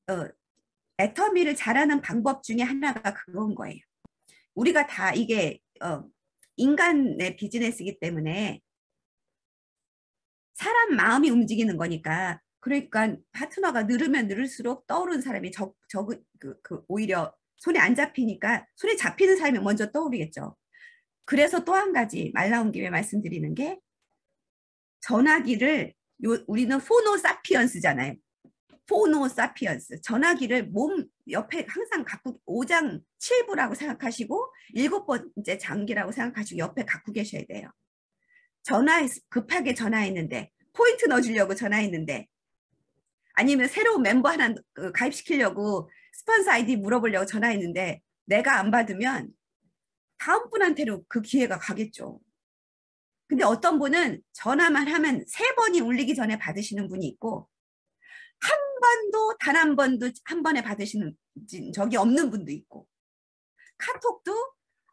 어, 애터미를 잘하는 방법 중에 하나가 그건 거예요. 우리가 다 이게 인간의 비즈니스이기 때문에 사람 마음이 움직이는 거니까. 그러니까 파트너가 늘으면 늘을수록 떠오르는 사람이 오히려 손에 안 잡히니까 손에 잡히는 사람이 먼저 떠오르겠죠. 그래서 또 한 가지 말 나온 김에 말씀드리는 게, 전화기를 우리는 포노사피언스잖아요. 포노사피언스. 전화기를 몸 옆에 항상 갖고, 5장 7부라고 생각하시고 7번째 장기라고 생각하시고 옆에 갖고 계셔야 돼요. 급하게 전화했는데, 포인트 넣어주려고 전화했는데, 아니면 새로운 멤버 하나 가입시키려고 스폰서 아이디 물어보려고 전화했는데 내가 안 받으면 다음 분한테로 그 기회가 가겠죠. 근데 어떤 분은 전화만 하면 3번이 울리기 전에 받으시는 분이 있고, 한 번도 단 한 번도 한 번에 받으시는 적이 없는 분도 있고, 카톡도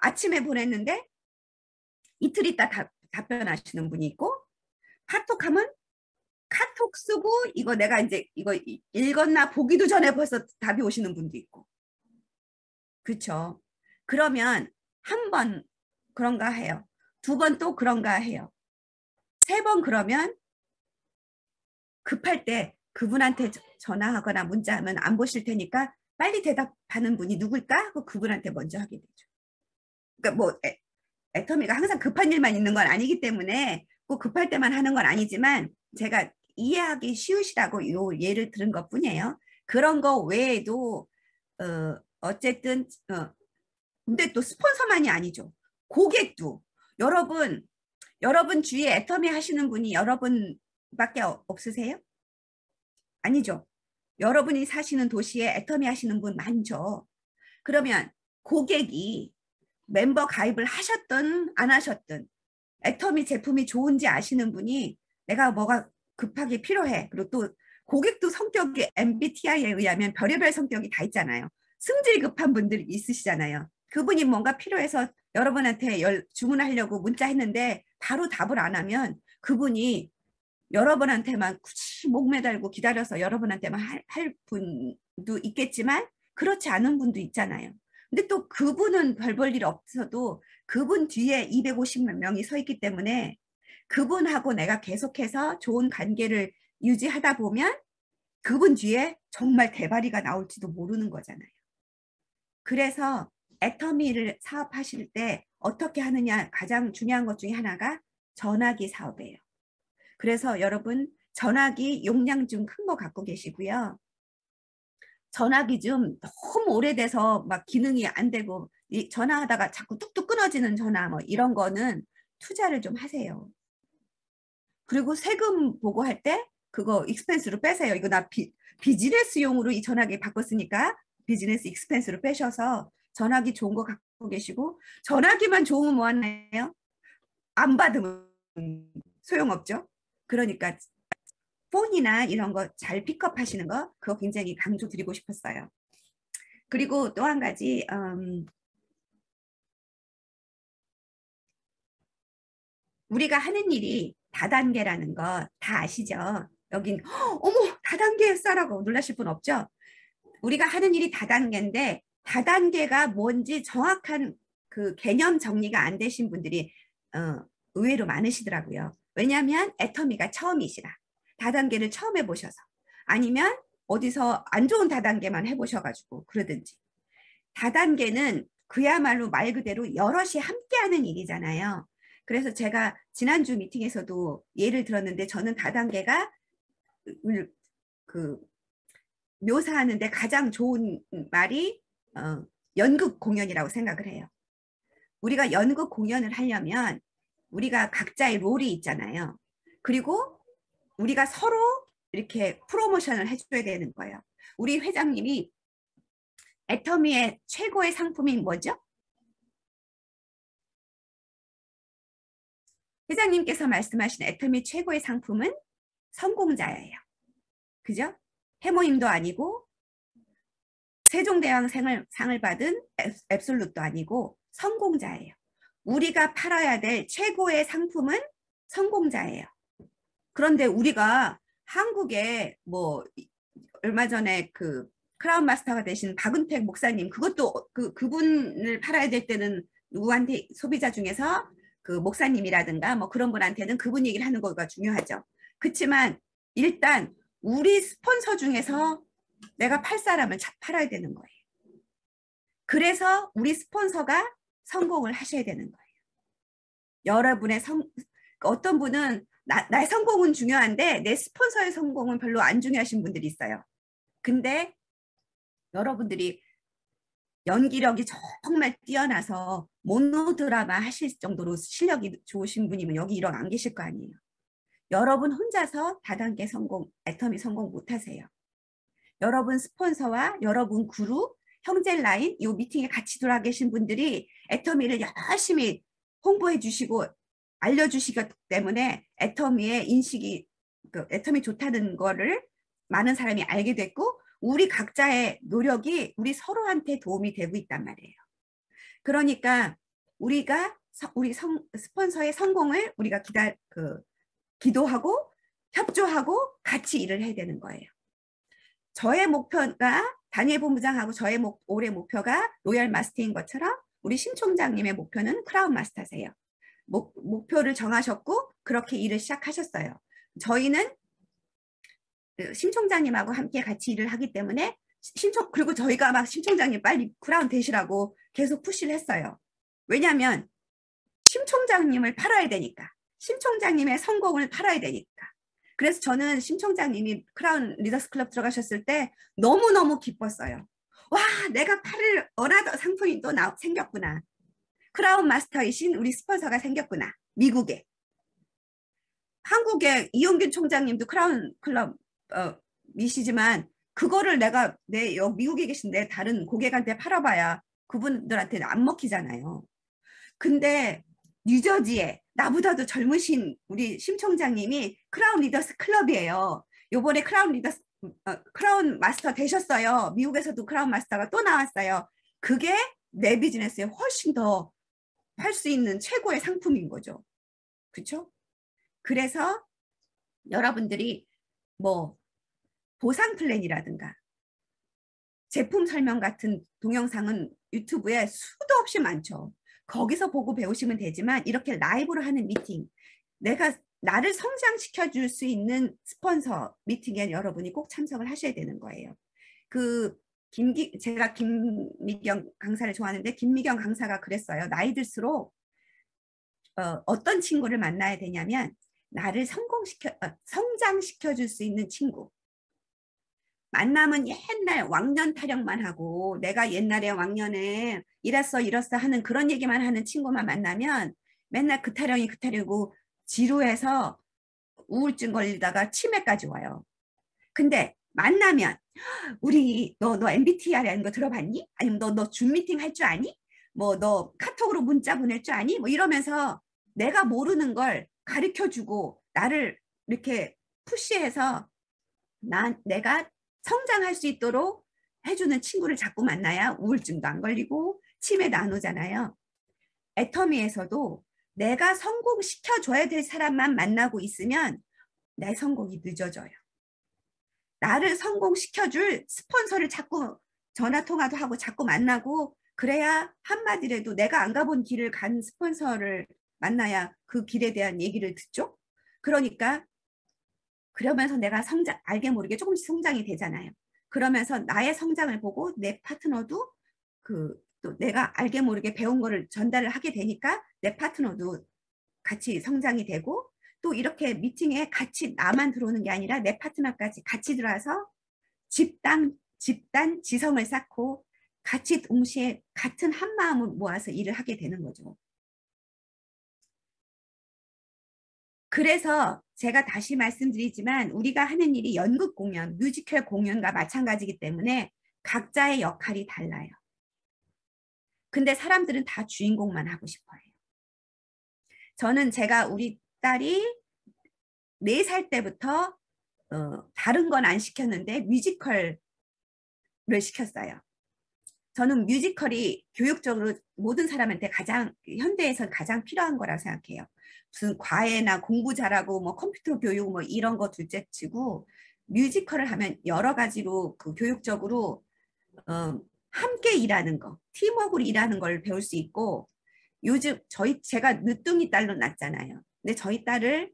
아침에 보냈는데 이틀 있다 답변하시는 분이 있고, 카톡하면 카톡 쓰고 이거 내가 이제 이거 읽었나 보기도 전에 벌써 답이 오시는 분도 있고. 그렇죠. 그러면 한 번 그런가 해요. 2번 또 그런가 해요. 3번 그러면 급할 때 그분한테 전화하거나 문자하면 안 보실 테니까 빨리 대답하는 분이 누굴까 하고 그분한테 먼저 하게 되죠. 그러니까 뭐 애터미가 항상 급한 일만 있는 건 아니기 때문에 꼭 급할 때만 하는 건 아니지만, 제가 이해하기 쉬우시라고 요 예를 들은 것 뿐이에요. 그런 거 외에도 어쨌든 근데 또 스폰서만이 아니죠. 고객도, 여러분 주위에 애터미 하시는 분이 여러분밖에 없으세요? 아니죠. 여러분이 사시는 도시에 애터미 하시는 분 많죠. 그러면 고객이 멤버 가입을 하셨든 안 하셨든 애터미 제품이 좋은지 아시는 분이 내가 뭐가 급하게 필요해. 그리고 또 고객도 성격이 MBTI에 의하면 별의별 성격이 다 있잖아요. 승질 급한 분들이 있으시잖아요. 그분이 뭔가 필요해서 여러분한테 주문하려고 문자했는데 바로 답을 안 하면 그분이 여러분한테만 굳이 목 매달고 기다려서 여러분한테만 할 분도 있겠지만, 그렇지 않은 분도 있잖아요. 근데 또 그분은 별 볼 일 없어도 그분 뒤에 250만 명이 서 있기 때문에 그분하고 내가 계속해서 좋은 관계를 유지하다 보면 그분 뒤에 정말 대박이가 나올지도 모르는 거잖아요. 그래서 애터미를 사업하실 때 어떻게 하느냐, 가장 중요한 것 중에 하나가 전화기 사업이에요. 그래서 여러분 전화기 용량 좀 큰 거 갖고 계시고요. 전화기 좀 너무 오래돼서 막 기능이 안 되고 전화하다가 자꾸 뚝뚝 끊어지는 전화 뭐 이런 거는 투자를 좀 하세요. 그리고 세금 보고할 때 그거 익스펜스로 빼세요. 이거 나 비즈니스용으로 이 전화기 바꿨으니까 비즈니스 익스펜스로 빼셔서 전화기 좋은 거 갖고 계시고, 전화기만 좋으면 뭐하나요? 안 받으면 소용없죠. 그러니까 폰이나 이런 거 잘 픽업 하시는 거, 그거 굉장히 강조드리고 싶었어요. 그리고 또 한 가지, 우리가 하는 일이 다단계라는 거 다 아시죠? 여긴 어머 다단계였어라고 놀라실 분 없죠? 우리가 하는 일이 다단계인데 다단계가 뭔지 정확한 그 개념 정리가 안 되신 분들이 의외로 많으시더라고요. 왜냐하면 애터미가 처음이시라. 다단계를 처음 해보셔서, 아니면 어디서 안 좋은 다단계만 해보셔가지고 그러든지. 다단계는 그야말로 말 그대로 여럿이 함께하는 일이잖아요. 그래서 제가 지난주 미팅에서도 예를 들었는데, 저는 다단계가 그 묘사하는데 가장 좋은 말이 연극 공연이라고 생각을 해요. 우리가 연극 공연을 하려면 우리가 각자의 롤이 있잖아요. 그리고 우리가 서로 이렇게 프로모션을 해줘야 되는 거예요. 우리 회장님이 애터미의 최고의 상품이 뭐죠? 회장님께서 말씀하신 애터미 최고의 상품은 성공자예요. 그죠? 해모임도 아니고 세종대왕상을 받은 앱솔루트도 아니고 성공자예요. 우리가 팔아야 될 최고의 상품은 성공자예요. 그런데 우리가 한국에 뭐 얼마 전에 그 크라운 마스터가 되신 박은택 목사님, 그것도 그분을 팔아야 될 때는 누구한테, 소비자 중에서 그 목사님이라든가 뭐 그런 분한테는 그분 얘기를 하는 거가 중요하죠. 그렇지만 일단 우리 스폰서 중에서 내가 팔 사람을 팔아야 되는 거예요. 그래서 우리 스폰서가 성공을 하셔야 되는 거예요. 여러분의 어떤 분은 나의 성공은 중요한데 내 스폰서의 성공은 별로 안 중요하신 분들이 있어요. 근데 여러분들이 연기력이 정말 뛰어나서 모노드라마 하실 정도로 실력이 좋으신 분이면 여기 이런 안 계실 거 아니에요. 여러분 혼자서 다단계 성공, 애터미 성공 못 하세요. 여러분 스폰서와 여러분 그룹, 형제 라인, 이 미팅에 같이 돌아 계신 분들이 애터미를 열심히 홍보해 주시고 알려주시기 때문에 애터미의 인식이, 애터미 좋다는 거를 많은 사람이 알게 됐고, 우리 각자의 노력이 우리 서로한테 도움이 되고 있단 말이에요. 그러니까 우리가 우리 스폰서의 성공을 우리가 기도하고 협조하고 같이 일을 해야 되는 거예요. 저의 목표가, 다니엘 본부장하고 저의 올해 목표가 로얄 마스터인 것처럼 우리 심 총장님의 목표는 크라운 마스터세요. 목표를 정하셨고 그렇게 일을 시작하셨어요. 저희는 심 총장님하고 함께 같이 일을 하기 때문에 그리고 저희가 막 심 총장님 빨리 크라운 되시라고 계속 푸시를 했어요. 왜냐하면 심 총장님을 팔아야 되니까. 심 총장님의 성공을 팔아야 되니까. 그래서 저는 심 총장님이 크라운 리더스 클럽 들어가셨을 때 너무너무 기뻤어요. 와, 내가 팔을 원하던 상품이 또 생겼구나. 크라운 마스터이신 우리 스폰서가 생겼구나. 미국에. 한국에 이용균 총장님도 크라운 클럽 미시지만 그거를 내가 미국에 계신 내 다른 고객한테 팔아봐야 그분들한테는 안 먹히잖아요. 근데 뉴저지에 나보다도 젊으신 우리 심 총장님이 크라운 리더스 클럽이에요. 요번에 크라운 마스터 되셨어요. 미국에서도 크라운 마스터가 또 나왔어요. 그게 내 비즈니스에 훨씬 더 할 수 있는 최고의 상품인 거죠. 그렇죠? 그래서 여러분들이 뭐 보상 플랜이라든가 제품 설명 같은 동영상은 유튜브에 수도 없이 많죠. 거기서 보고 배우시면 되지만 이렇게 라이브로 하는 미팅, 나를 성장시켜 줄 수 있는 스폰서 미팅에 여러분이 꼭 참석을 하셔야 되는 거예요. 제가 김미경 강사를 좋아하는데 김미경 강사가 그랬어요. 나이 들수록 어떤 친구를 만나야 되냐면 나를 성장시켜 줄 수 있는 친구. 만나면 옛날 왕년 타령만 하고 내가 옛날에 왕년에 이랬어 하는 그런 얘기만 하는 친구만 만나면 맨날 그 타령이고 지루해서 우울증 걸리다가 치매까지 와요. 근데 만나면 우리 너 MBTI라는 거 들어봤니? 아니면 너 줌 미팅 할 줄 아니? 뭐 너 카톡으로 문자 보낼 줄 아니? 뭐 이러면서 내가 모르는 걸 가르쳐주고 나를 이렇게 푸시해서 내가 성장할 수 있도록 해주는 친구를 자꾸 만나야 우울증도 안 걸리고 치매도 안 오잖아요. 애터미에서도 내가 성공시켜줘야 될 사람만 만나고 있으면 내 성공이 늦어져요. 나를 성공시켜줄 스폰서를 자꾸 전화통화도 하고 자꾸 만나고 그래야 한마디라도 내가 안 가본 길을 간 스폰서를 만나야 그 길에 대한 얘기를 듣죠. 그러면서 내가 알게 모르게 조금씩 성장이 되잖아요. 그러면서 나의 성장을 보고 내 파트너도 또 내가 알게 모르게 배운 거를 전달을 하게 되니까 내 파트너도 같이 성장이 되고 또 이렇게 미팅에 같이 나만 들어오는 게 아니라 내 파트너까지 같이 들어와서 집단 지성을 쌓고 같이 동시에 같은 한 마음을 모아서 일을 하게 되는 거죠. 그래서 제가 다시 말씀드리지만 우리가 하는 일이 연극 공연, 뮤지컬 공연과 마찬가지이기 때문에 각자의 역할이 달라요. 근데 사람들은 다 주인공만 하고 싶어요. 저는 우리 딸이 4살 때부터 다른 건 안 시켰는데 뮤지컬을 시켰어요. 저는 뮤지컬이 교육적으로 모든 사람한테 현대에선 가장 필요한 거라고 생각해요. 무슨 과외나 공부 잘하고 뭐 컴퓨터 교육 뭐 이런 거 둘째 치고 뮤지컬을 하면 여러 가지로 교육적으로 함께 일하는 거, 팀워크로 일하는 걸 배울 수 있고, 요즘 제가 늦둥이 딸로 낳았잖아요. 근데 저희 딸을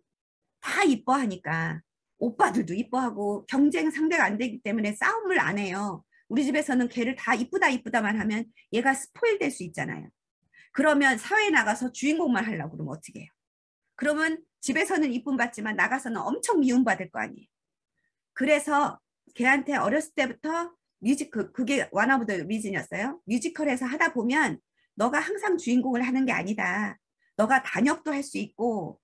다 이뻐하니까 오빠들도 이뻐하고 경쟁 상대가 안 되기 때문에 싸움을 안 해요. 우리 집에서는 걔를 다 이쁘다 이쁘다만 하면 얘가 스포일 될 수 있잖아요. 그러면 사회에 나가서 주인공만 하려고 그러면 어떻게 해요? 그러면 집에서는 이쁨 받지만 나가서는 엄청 미움받을 거 아니에요. 그래서 걔한테 어렸을 때부터 그게 one of the reason이었어요. 뮤지컬에서 하다 보면 너가 항상 주인공을 하는 게 아니다. 너가 단역도 할 수 있고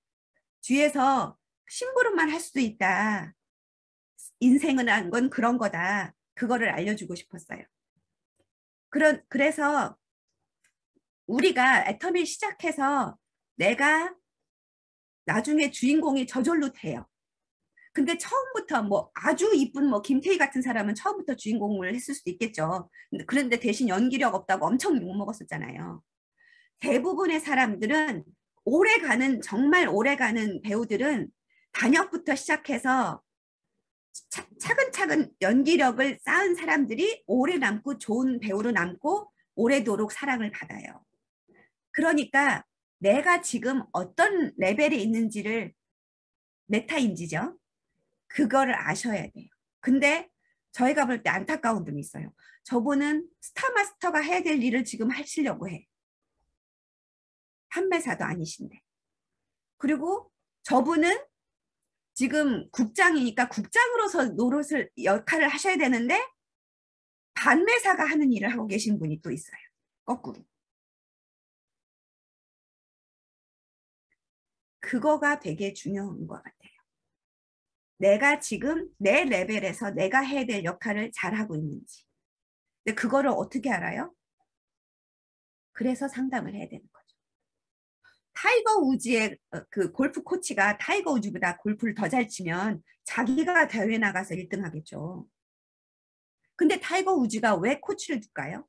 뒤에서 심부름만 할 수도 있다. 인생은 한 건 그런 거다. 그거를 알려주고 싶었어요. 그래서 우리가 애터미 시작해서 내가 나중에 주인공이 저절로 돼요. 근데 처음부터 뭐 아주 이쁜 뭐 김태희 같은 사람은 처음부터 주인공을 했을 수도 있겠죠. 그런데 대신 연기력 없다고 엄청 욕먹었었잖아요. 대부분의 사람들은 정말 오래가는 배우들은 단역부터 시작해서 차근차근 연기력을 쌓은 사람들이 오래 남고 좋은 배우로 남고 오래도록 사랑을 받아요. 그러니까 내가 지금 어떤 레벨에 있는지를 메타인지죠. 그거를 아셔야 돼요. 근데 저희가 볼 때 안타까운 분이 있어요. 저분은 스타마스터가 해야 될 일을 지금 하시려고 해. 판매사도 아니신데. 그리고 저분은 지금 국장이니까 국장으로서 노릇을 역할을 하셔야 되는데 판매사가 하는 일을 하고 계신 분이 또 있어요. 거꾸로. 그거가 되게 중요한 것 같아요. 내가 지금 내 레벨에서 내가 해야 될 역할을 잘하고 있는지. 근데 그거를 어떻게 알아요? 그래서 상담을 해야 되는 거죠. 타이거 우즈의 그 골프 코치가 타이거 우즈보다 골프를 더 잘 치면 자기가 대회 나가서 1등 하겠죠. 근데 타이거 우즈가 왜 코치를 둘까요?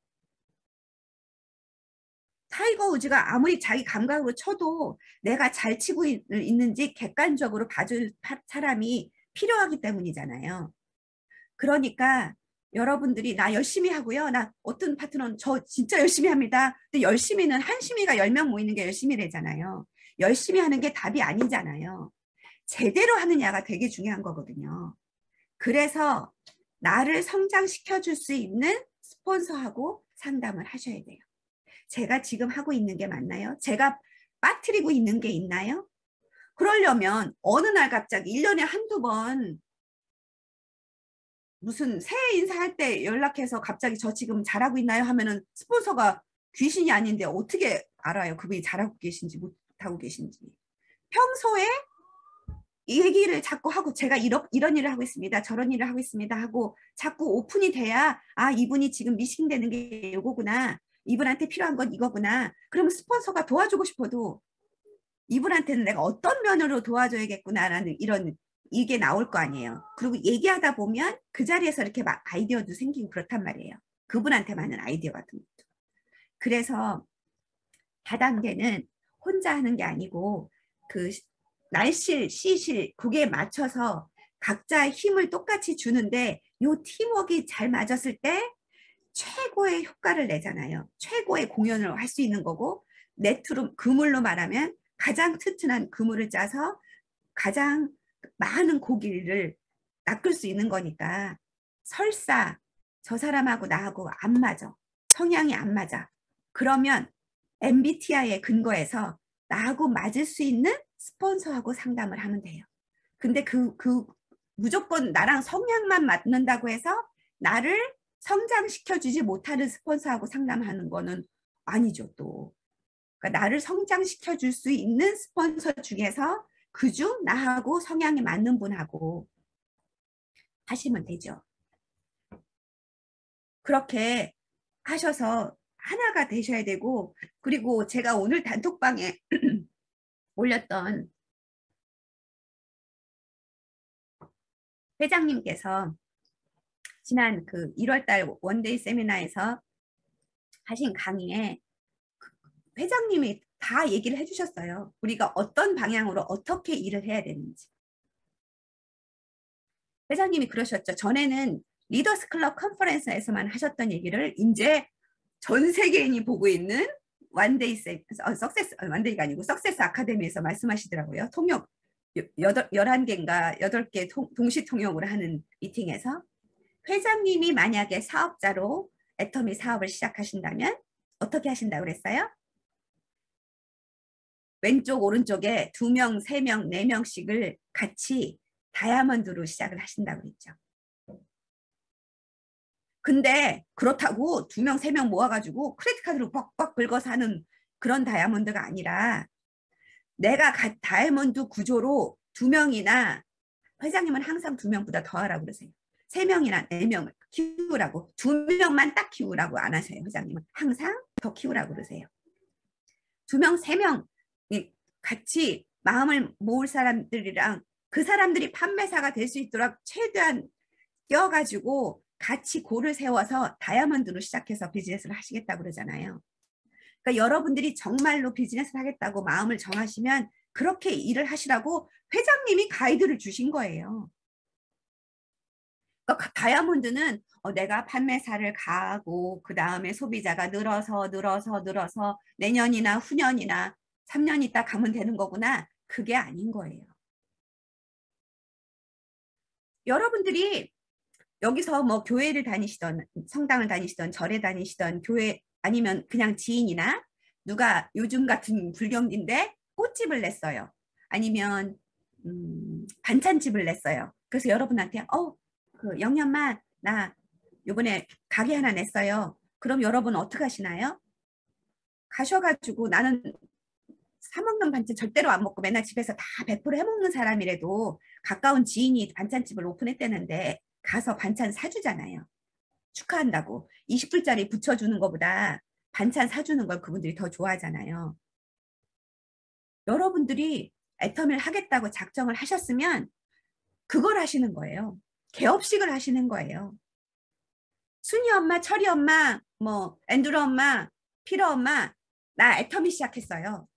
타이거 우즈가 아무리 자기 감각으로 쳐도 내가 잘 치고 있는지 객관적으로 봐줄 사람이 필요하기 때문이잖아요. 그러니까 여러분들이 나 열심히 하고요. 나 어떤 파트너는 저 진짜 열심히 합니다. 근데 열심히는 한심이가 10명 모이는 게 열심히래잖아요. 열심히 하는 게 답이 아니잖아요. 제대로 하느냐가 되게 중요한 거거든요. 그래서 나를 성장시켜 줄 수 있는 스폰서하고 상담을 하셔야 돼요. 제가 지금 하고 있는 게 맞나요? 제가 빠뜨리고 있는 게 있나요? 그러려면 어느 날 갑자기 1년에 한두 번 무슨 새해 인사할 때 연락해서 갑자기 저 지금 잘하고 있나요? 하면은 스폰서가 귀신이 아닌데 어떻게 알아요? 그분이 잘하고 계신지 못하고 계신지. 평소에 이 얘기를 자꾸 하고 제가 이런 일을 하고 있습니다. 저런 일을 하고 있습니다. 하고 자꾸 오픈이 돼야 이분이 지금 미싱되는 게 이거구나. 이분한테 필요한 건 이거구나. 그러면 스폰서가 도와주고 싶어도 이분한테는 내가 어떤 면으로 도와줘야겠구나라는 이게 나올 거 아니에요. 그리고 얘기하다 보면 그 자리에서 이렇게 막 아이디어도 생기고 그렇단 말이에요. 그분한테 맞는 아이디어 같은 것도. 그래서 다단계는 혼자 하는 게 아니고 그 날실, 시실 그게 맞춰서 각자의 힘을 똑같이 주는데 요 팀워크가 잘 맞았을 때 최고의 효과를 내잖아요. 최고의 공연을 할 수 있는 거고 그물로 말하면 가장 튼튼한 그물을 짜서 가장 많은 고기를 낚을 수 있는 거니까 설사 저 사람하고 나하고 안 맞아. 성향이 안 맞아. 그러면 MBTI에 근거해서 나하고 맞을 수 있는 스폰서하고 상담을 하면 돼요. 근데 무조건 나랑 성향만 맞는다고 해서 나를 성장시켜주지 못하는 스폰서하고 상담하는 거는 아니죠, 또. 그러니까 나를 성장시켜줄 수 있는 스폰서 중에서 그중 나하고 성향이 맞는 분하고 하시면 되죠. 그렇게 하셔서 하나가 되셔야 되고, 그리고 제가 오늘 단톡방에 올렸던 회장님께서 지난 그 1월달 원데이 세미나에서 하신 강의에 회장님이 다 얘기를 해주셨어요. 우리가 어떤 방향으로 어떻게 일을 해야 되는지. 회장님이 그러셨죠. 전에는 리더스 클럽 컨퍼런스에서만 하셨던 얘기를 이제 전 세계인이 보고 있는 완데이가 아니고 석세스 아카데미에서 말씀하시더라고요. 통역 11개인가 8개 동시 통역으로 하는 미팅에서 회장님이 만약에 사업자로 애터미 사업을 시작하신다면 어떻게 하신다고 그랬어요? 왼쪽 오른쪽에 2명, 3명, 4명씩을 같이 다이아몬드로 시작을 하신다고 그랬죠. 근데 그렇다고 2명, 3명 모아가지고 크레딧 카드로 꽉꽉 긁어서 하는 그런 다이아몬드가 아니라 내가 다이아몬드 구조로 2명이나 회장님은 항상 2명보다 더 하라고 그러세요. 3명이나 4명을 키우라고 2명만 딱 키우라고 안 하세요. 회장님은 항상 더 키우라고 그러세요. 2명, 3명이 같이 마음을 모을 사람들이랑 그 사람들이 판매사가 될 수 있도록 최대한 껴가지고 같이 고를 세워서 다이아몬드로 시작해서 비즈니스를 하시겠다고 그러잖아요. 그러니까 여러분들이 정말로 비즈니스를 하겠다고 마음을 정하시면 그렇게 일을 하시라고 회장님이 가이드를 주신 거예요. 그러니까 다이아몬드는 내가 판매사를 가고 그 다음에 소비자가 늘어서 내년이나 후년이나 3년 있다 가면 되는 거구나. 그게 아닌 거예요. 여러분들이 여기서 뭐 교회를 다니시던 성당을 다니시던 절에 다니시던 교회 아니면 그냥 지인이나 누가 요즘 같은 불경기인데 꽃집을 냈어요. 아니면 반찬집을 냈어요. 그래서 여러분한테 그 영년만 나 요번에 가게 하나 냈어요. 그럼 여러분 어떻게 하시나요? 가셔가지고 나는 사먹는 반찬 절대로 안 먹고 맨날 집에서 다 100% 해먹는 사람이라도 가까운 지인이 반찬집을 오픈했다는데 가서 반찬 사주잖아요. 축하한다고. 20불짜리 붙여주는 것보다 반찬 사주는 걸 그분들이 더 좋아하잖아요. 여러분들이 애터미를 하겠다고 작정을 하셨으면 그걸 하시는 거예요. 개업식을 하시는 거예요. 순이 엄마, 철이 엄마, 뭐 앤드루 엄마, 피러 엄마, 나 애터미 시작했어요.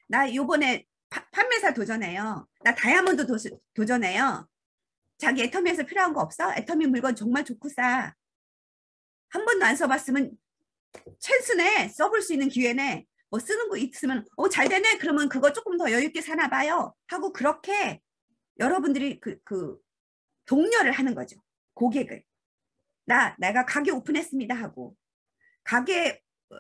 나 요번에 판매사 도전해요. 나 다이아몬드 도전해요. 자기 애터미에서 필요한 거 없어? 애터미 물건 정말 좋고 싸. 한 번도 안 써봤으면 찬스네. 써볼 수 있는 기회네. 뭐 쓰는 거 있으면 잘 되네. 그러면 그거 조금 더 여유 있게 사나 봐요. 하고 그렇게 여러분들이 그 독려를 하는 거죠. 고객을. 내가 가게 오픈했습니다 하고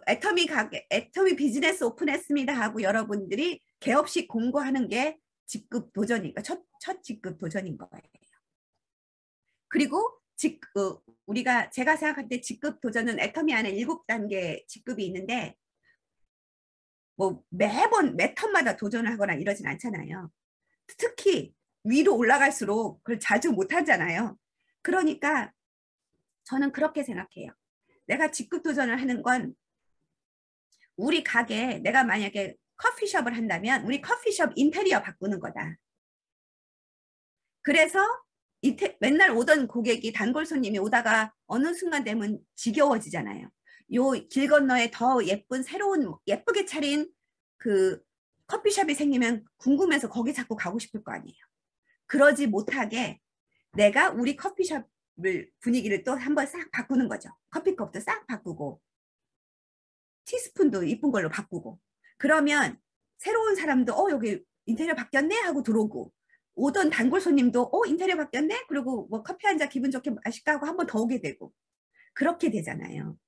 애터미 비즈니스 오픈했습니다 하고 여러분들이 개업식 공고하는 게 직급 도전이니까 첫 직급 도전인 거예요. 그리고 제가 생각할 때 직급 도전은 애터미 안에 7단계 직급이 있는데 뭐 매번 매 턴마다 도전을 하거나 이러진 않잖아요. 특히 위로 올라갈수록 그걸 자주 못 하잖아요. 그러니까 저는 그렇게 생각해요. 내가 직급 도전을 하는 건 우리 가게 내가 만약에 커피숍을 한다면 우리 커피숍 인테리어 바꾸는 거다. 그래서 맨날 오던 고객이 단골 손님이 오다가 어느 순간 되면 지겨워지잖아요. 요 길 건너에 더 예쁜 새로운 예쁘게 차린 그 커피숍이 생기면 궁금해서 거기 자꾸 가고 싶을 거 아니에요. 그러지 못하게 내가 우리 커피숍을 분위기를 또 한번 싹 바꾸는 거죠. 커피컵도 싹 바꾸고 티스푼도 이쁜 걸로 바꾸고 그러면 새로운 사람도 여기 인테리어 바뀌었네 하고 들어오고 오던 단골 손님도 인테리어 바뀌었네 그리고 뭐 커피 한 잔 기분 좋게 마실까 하고 한 번 더 오게 되고 그렇게 되잖아요.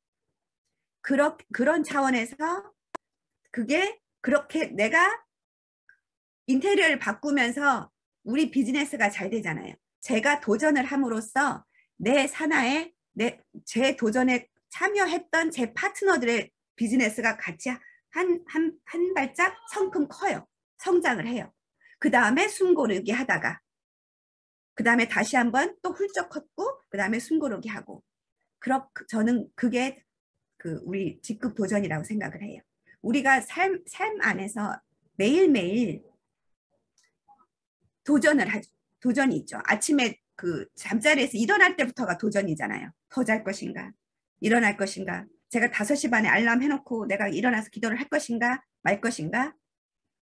그런 차원에서 그게 그렇게 내가 인테리어를 바꾸면서 우리 비즈니스가 잘 되잖아요. 제가 도전을 함으로써 내 산하에 제 도전에 참여했던 제 파트너들의 비즈니스가 같이 한 발짝 성큼 커요. 성장을 해요. 그 다음에 숨고르기 하다가 그 다음에 다시 한번 또 훌쩍 컸고 그 다음에 숨고르기 하고 저는 그게 우리 직급 도전이라고 생각을 해요. 우리가 삶 안에서 매일매일 도전이 있죠. 아침에 잠자리에서 일어날 때부터가 도전이잖아요. 더 잘 것인가? 일어날 것인가? 제가 5시 반에 알람 해놓고 내가 일어나서 기도를 할 것인가? 말 것인가?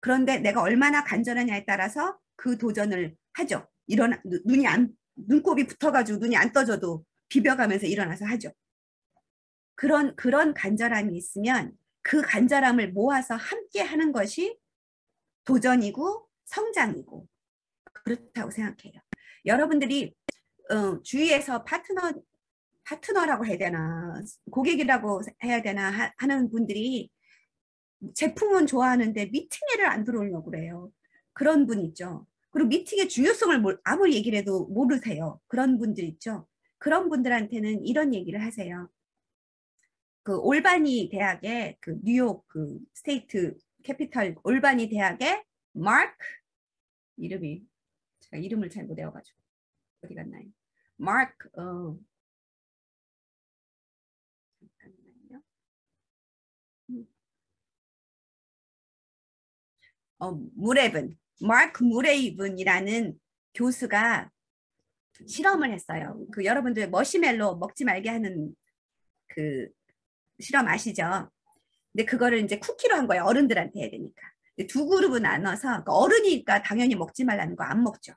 그런데 내가 얼마나 간절하냐에 따라서 그 도전을 하죠. 눈곱이 붙어가지고 눈이 안 떠져도 비벼가면서 일어나서 하죠. 그런 간절함이 있으면 그 간절함을 모아서 함께 하는 것이 도전이고 성장이고 그렇다고 생각해요. 여러분들이 주위에서 파트너라고 해야 되나 고객이라고 해야 되나 하는 분들이 제품은 좋아하는데 미팅에를 안 들어오려고 그래요. 그런 분 있죠. 그리고 미팅의 중요성을 아무리 얘기를 해도 모르세요. 그런 분들 있죠. 그런 분들한테는 이런 얘기를 하세요. 그 올바니 대학의 그 뉴욕 그 스테이트 캐피털 올바니 대학의 마크 이름이 제가 이름을 잘 못 외워가지고 어디 갔나요? 마크 잠깐만요. 무레븐 마크 무레이븐이라는 교수가 실험을 했어요. 그 여러분들 머시멜로 먹지 말게 하는 그 실험 아시죠? 근데 그거를 이제 쿠키로 한 거예요. 어른들한테 해야 되니까. 두 그룹은 나눠서 그러니까 어른이니까 당연히 먹지 말라는 거 안 먹죠.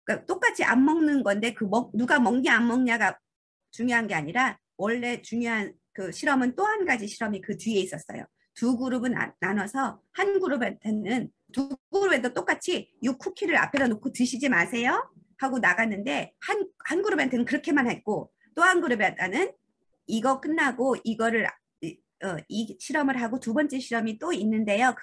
그러니까 똑같이 안 먹는 건데 누가 먹냐 안 먹냐가 중요한 게 아니라 원래 중요한 그 실험은 또 한 가지 실험이 그 뒤에 있었어요. 두 그룹은 나눠서 한 그룹한테는 두 그룹에도 똑같이 이 쿠키를 앞에다 놓고 드시지 마세요 하고 나갔는데 한 그룹한테는 그렇게만 했고 또 한 그룹한테는 이거 끝나고 이거를 이 실험을 하고 두 번째 실험이 또 있는데요.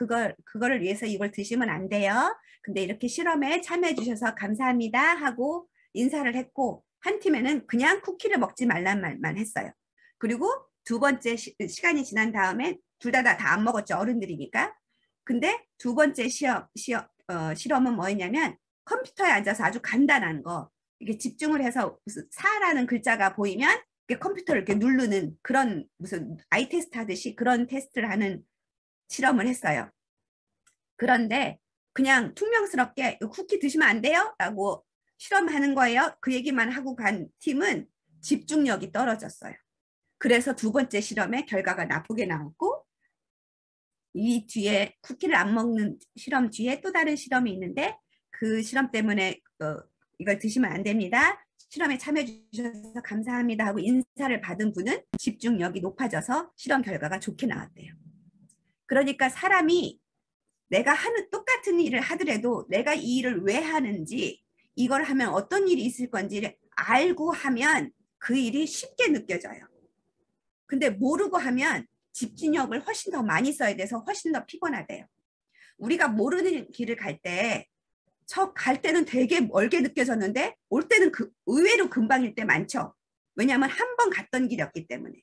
그거를 위해서 이걸 드시면 안 돼요. 근데 이렇게 실험에 참여해 주셔서 감사합니다 하고 인사를 했고 한 팀에는 그냥 쿠키를 먹지 말란 말만 했어요. 그리고 두 번째 시간이 지난 다음에 둘 다 안 먹었죠. 어른들이니까. 근데 두 번째 실험은 뭐였냐면 컴퓨터에 앉아서 아주 간단한 거 이게 집중을 해서 무슨 4라는 글자가 보이면 컴퓨터를 이렇게 누르는 그런 무슨 아이 테스트 하듯이 그런 테스트를 하는 실험을 했어요. 그런데 그냥 퉁명스럽게 쿠키 드시면 안 돼요? 라고 실험하는 거예요. 그 얘기만 하고 간 팀은 집중력이 떨어졌어요. 그래서 두 번째 실험의 결과가 나쁘게 나왔고 이 뒤에 쿠키를 안 먹는 실험 뒤에 또 다른 실험이 있는데 그 실험 때문에 이걸 드시면 안 됩니다. 실험에 참여해 주셔서 감사합니다 하고 인사를 받은 분은 집중력이 높아져서 실험 결과가 좋게 나왔대요. 그러니까 사람이 내가 하는 똑같은 일을 하더라도 내가 이 일을 왜 하는지 이걸 하면 어떤 일이 있을 건지를 알고 하면 그 일이 쉽게 느껴져요. 근데 모르고 하면 집중력을 훨씬 더 많이 써야 돼서 훨씬 더 피곤하대요. 우리가 모르는 길을 갈 때는 되게 멀게 느껴졌는데 올 때는 의외로 금방일 때 많죠. 왜냐하면 한 번 갔던 길이었기 때문에.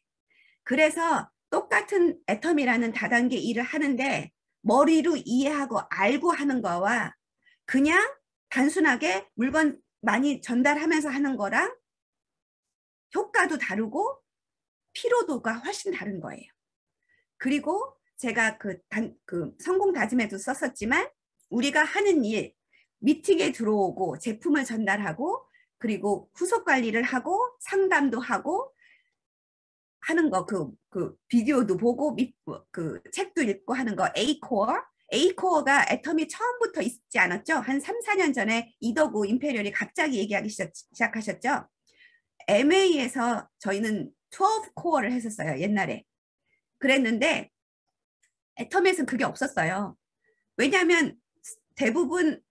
그래서 똑같은 애텀이라는 다단계 일을 하는데 머리로 이해하고 알고 하는 거와 그냥 단순하게 물건 많이 전달하면서 하는 거랑 효과도 다르고 피로도가 훨씬 다른 거예요. 그리고 제가 그 성공 다짐에도 썼었지만 우리가 하는 일, 미팅에 들어오고 제품을 전달하고 그리고 후속 관리를 하고 상담도 하고 하는 거, 그 비디오도 보고 그 책도 읽고 하는 거 A코어가 애텀이 처음부터 있지 않았죠? 한 3, 4년 전에 이더구 임페리얼이 갑자기 얘기하기 시작하셨죠? MA에서 저희는 12코어를 했었어요. 옛날에. 그랬는데 애텀에서는 그게 없었어요. 왜냐하면 대부분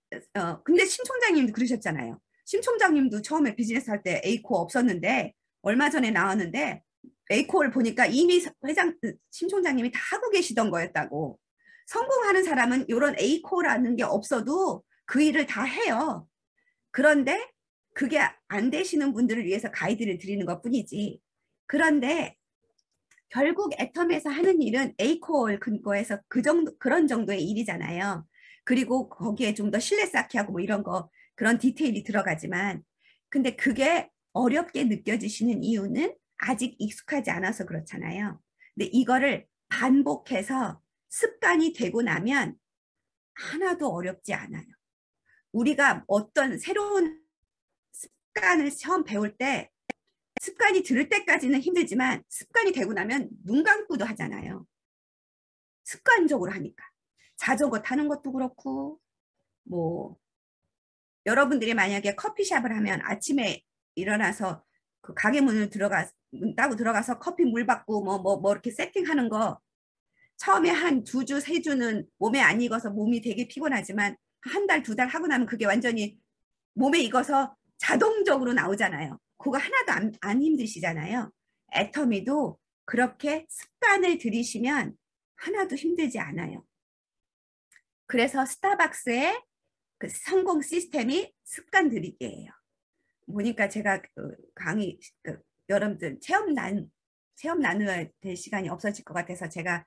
근데 심 총장님도 그러셨잖아요. 심 총장님도 처음에 비즈니스 할 때 A코어 없었는데 얼마 전에 나왔는데 A코어를 보니까 이미 심 총장님이 다 하고 계시던 거였다고. 성공하는 사람은 이런 A코어라는 게 없어도 그 일을 다 해요. 그런데 그게 안 되시는 분들을 위해서 가이드를 드리는 것 뿐이지. 그런데 결국 애텀에서 하는 일은 A코어를 근거해서 그런 정도의 일이잖아요. 그리고 거기에 좀 더 신뢰 쌓기 하고 뭐 이런 거 그런 디테일이 들어가지만 근데 그게 어렵게 느껴지시는 이유는 아직 익숙하지 않아서 그렇잖아요. 근데 이거를 반복해서 습관이 되고 나면 하나도 어렵지 않아요. 우리가 어떤 새로운 습관을 처음 배울 때 습관이 들을 때까지는 힘들지만 습관이 되고 나면 눈 감고도 하잖아요. 습관적으로 하니까. 자전거 타는 것도 그렇고 뭐 여러분들이 만약에 커피숍을 하면 아침에 일어나서 그 가게 문을 문 따고 들어가서 커피 물 받고 뭐 이렇게 세팅하는 거 처음에 한 2주, 3주는 몸에 안 익어서 몸이 되게 피곤하지만 한 달, 2달 하고 나면 그게 완전히 몸에 익어서 자동적으로 나오잖아요. 그거 하나도 안 힘드시잖아요. 애터미도 그렇게 습관을 들이시면 하나도 힘들지 않아요. 그래서 스타벅스의 그 성공 시스템이 습관 들이기예요. 보니까 제가 그 강의 여러분들 체험 나눠야 될 시간이 없어질 것 같아서 제가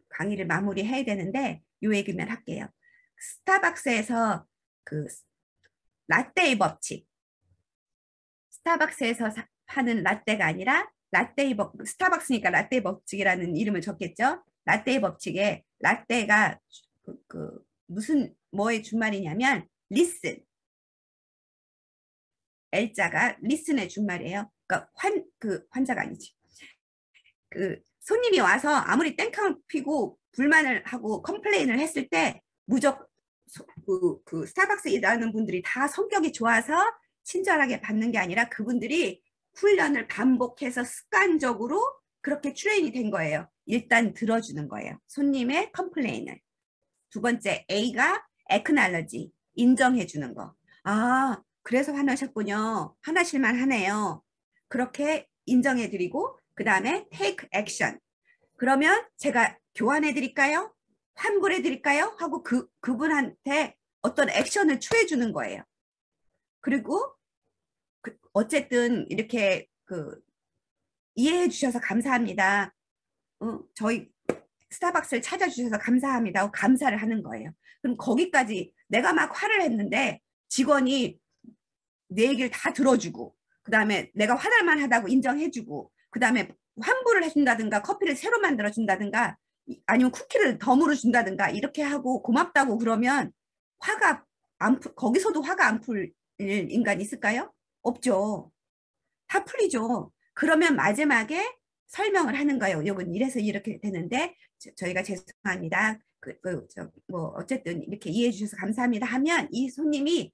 강의를 마무리해야 되는데 요 얘기만 할게요. 스타벅스에서 그 라떼의 법칙, 스타벅스에서 파는 라떼가 아니라 스타벅스니까 라떼의 법칙이라는 이름을 줬겠죠. 라떼의 법칙에 라떼가 무슨 뭐의 준말이냐면 리슨, L자가 리슨의 준말이에요. 그러니까 환자가 아니지. 그 손님이 와서 아무리 땡깡을 피고 불만을 하고 컴플레인을 했을 때 무조건 그 스타벅스 일하는 분들이 다 성격이 좋아서 친절하게 받는 게 아니라 그분들이 훈련을 반복해서 습관적으로 그렇게 트레인이 된 거예요. 일단 들어주는 거예요. 손님의 컴플레인을. 두 번째 A가 acknowledge, 인정해 주는 거. 아, 그래서 화나셨군요. 화나실만 하네요. 그렇게 인정해 드리고 그 다음에 take action. 그러면 제가 교환해 드릴까요? 환불해 드릴까요? 하고 그분한테 어떤 액션을 취해 주는 거예요. 그리고 어쨌든 이렇게 이해해 주셔서 감사합니다. 저희 스타벅스를 찾아주셔서 감사합니다 하고 감사를 하는 거예요. 그럼 거기까지 내가 막 화를 했는데 직원이 내 얘기를 다 들어주고 그 다음에 내가 화날만 하다고 인정해주고 그 다음에 환불을 해준다든가 커피를 새로 만들어준다든가 아니면 쿠키를 덤으로 준다든가 이렇게 하고 고맙다고 그러면 거기서도 화가 안 풀 인간이 있을까요? 없죠. 다 풀리죠. 그러면 마지막에 설명을 하는 거예요. 이건 이래서 이렇게 되는데 저희가 죄송합니다. 뭐 어쨌든 이렇게 이해해 주셔서 감사합니다 하면 이 손님이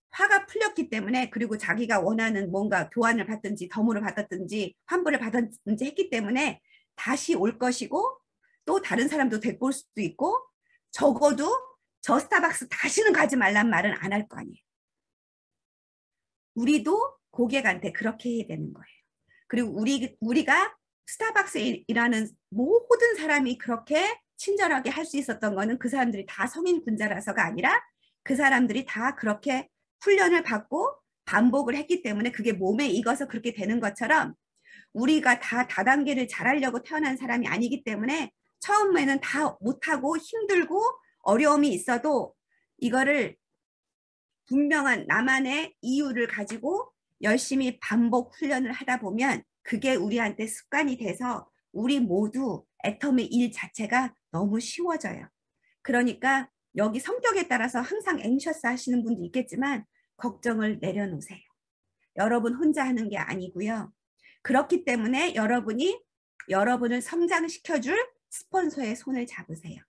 화가 풀렸기 때문에 그리고 자기가 원하는 뭔가 교환을 받든지 덤으로 받았든지 환불을 받았든지 했기 때문에 다시 올 것이고 또 다른 사람도 데리고 올 수도 있고 적어도 저 스타벅스 다시는 가지 말란 말은 안 할 거 아니에요. 우리도 고객한테 그렇게 해야 되는 거예요. 그리고 우리가 스타벅스에 일하는 모든 사람이 그렇게 친절하게 할 수 있었던 거는 그 사람들이 다 성인 군자라서가 아니라 그 사람들이 다 그렇게 훈련을 받고 반복을 했기 때문에 그게 몸에 익어서 그렇게 되는 것처럼 우리가 다 다단계를 잘하려고 태어난 사람이 아니기 때문에 처음에는 다 못하고 힘들고 어려움이 있어도 이거를 분명한 나만의 이유를 가지고 열심히 반복 훈련을 하다 보면 그게 우리한테 습관이 돼서 우리 모두 애터미 일 자체가 너무 쉬워져요. 그러니까 여기 성격에 따라서 항상 앵셔스 하시는 분도 있겠지만 걱정을 내려놓으세요. 여러분 혼자 하는 게 아니고요. 그렇기 때문에 여러분을 성장시켜줄 스폰서의 손을 잡으세요.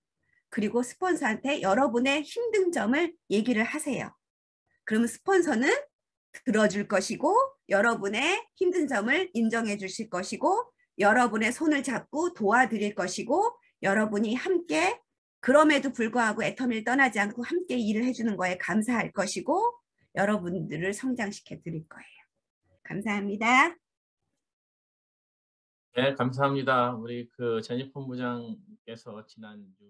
그리고 스폰서한테 여러분의 힘든 점을 얘기를 하세요. 그러면 스폰서는 들어줄 것이고 여러분의 힘든 점을 인정해 주실 것이고 여러분의 손을 잡고 도와드릴 것이고 여러분이 함께 그럼에도 불구하고 애터미를 떠나지 않고 함께 일을 해주는 거에 감사할 것이고 여러분들을 성장시켜 드릴 거예요. 감사합니다. 네, 감사합니다. 우리 전익 본부장께서 지난주